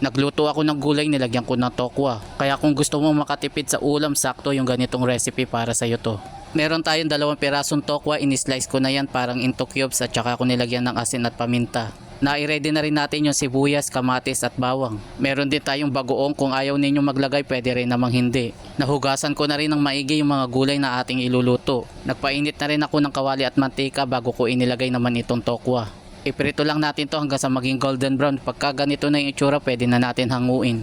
Nagluto ako ng gulay, nilagyan ko ng tokwa. Kaya kung gusto mo makatipid sa ulam, sakto yung ganitong recipe para sa'yo to. Meron tayong 2 pirasong tokwa, in-slice ko na yan parang into cubes at saka ko nilagyan ng asin at paminta. Nai-ready na rin natin yung sibuyas, kamatis at bawang. Meron din tayong bagoong, kung ayaw ninyo maglagay pwede rin namang hindi. Nahugasan ko na rin ng maigi yung mga gulay na ating iluluto. Nagpainit na rin ako ng kawali at mantika bago ko inilagay naman itong tokwa. Iprito lang natin to hanggang sa maging golden brown. Pagka ganito na yung itsura, pwede na natin hanguin.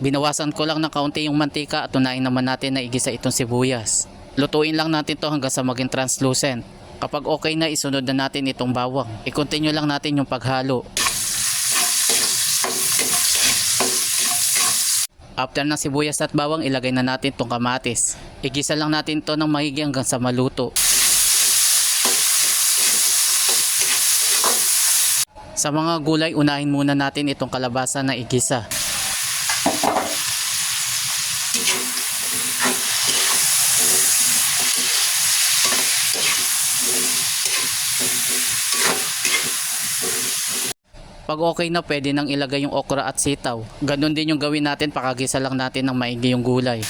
Binawasan ko lang ng kaunti yung mantika at unahin naman natin na igisa itong sibuyas. Lutuin lang natin to hanggang sa maging translucent. Kapag okay na, isunod na natin itong bawang. I-continue lang natin yung paghalo. After ng sibuyas at bawang, ilagay na natin itong kamatis. Igisa lang natin to ng maigi hanggang sa maluto. Sa mga gulay, unahin muna natin itong kalabasa na igisa. Pag okay na, pwede nang ilagay yung okra at sitaw. Ganon din yung gawin natin, pakagisa lang natin ng maigi yung gulay.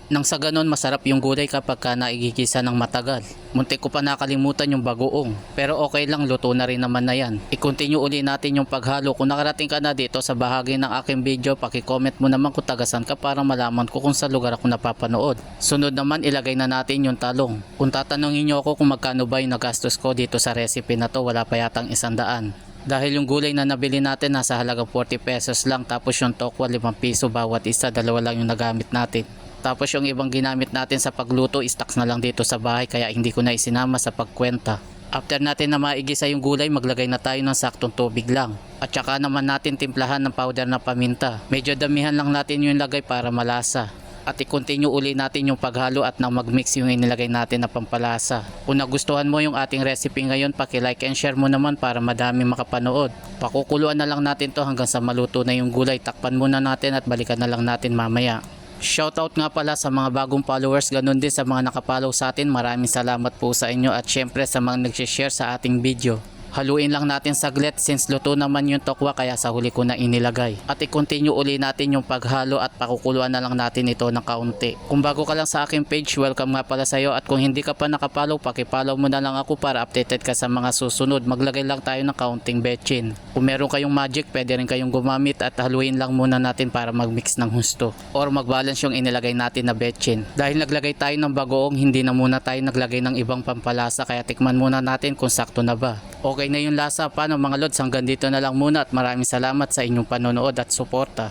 Nang sa ganon, masarap yung gulay kapag naigigisa ng matagal. Muntik ko pa nakalimutan yung bagoong. Pero okay lang, luto na rin naman na yan. I-continue uli natin yung paghalo. Kung nakarating ka na dito sa bahagi ng aking video, paki-comment mo naman kung tagasan ka para malaman ko kung sa lugar ako napapanood. Sunod naman, ilagay na natin yung talong. Kung tatanungin nyo ako kung magkano ba yung nagastos ko dito sa recipe na to, wala pa yatang 100. Dahil yung gulay na nabili natin nasa halagang 40 pesos lang, tapos yung tokwa 5 piso bawat isa, 2 lang yung nagamit natin. Tapos yung ibang ginamit natin sa pagluto, stocks na lang dito sa bahay kaya hindi ko na isinama sa pagkwenta. After natin na maigisa yung gulay, maglagay na tayo ng saktong tubig lang. At saka naman natin timplahan ng powder na paminta. Medyo damihan lang natin yung lagay para malasa. At i-continue uli natin yung paghalo at nang mag-mix yung inilagay natin na pampalasa. Kung nagustuhan mo yung ating recipe ngayon, paki-like and share mo naman para madami makapanood. Pakukuluan na lang natin to hanggang sa maluto na yung gulay. Takpan muna natin at balikan na lang natin mamaya. Shoutout nga pala sa mga bagong followers, ganun din sa mga nakapollow sa atin. Maraming salamat po sa inyo at syempre sa mga nag-share sa ating video. Haluin lang natin saglit since luto naman yung tokwa kaya sa huli ko na inilagay. At i-continue uli natin yung paghalo at pakukuluan na lang natin ito ng kaunti. Kung bago ka lang sa aking page, welcome nga pala sa iyo. At kung hindi ka pa nakapollow, paki-follow mo na lang ako para updated ka sa mga susunod. Maglagay lang tayo ng kaunting betchin. Kung meron kayong magic, pwede rin kayong gumamit at haluin lang muna natin para mag-mix ng husto. Or mag-balance yung inilagay natin na betchin. Dahil naglagay tayo ng bagoong, hindi na muna tayo naglagay ng ibang pampalasa kaya tikman muna natin kung sakto na ba. Okay na yung lasa. Paano mga lods, hanggang dito na lang muna at maraming salamat sa inyong panonood at suporta.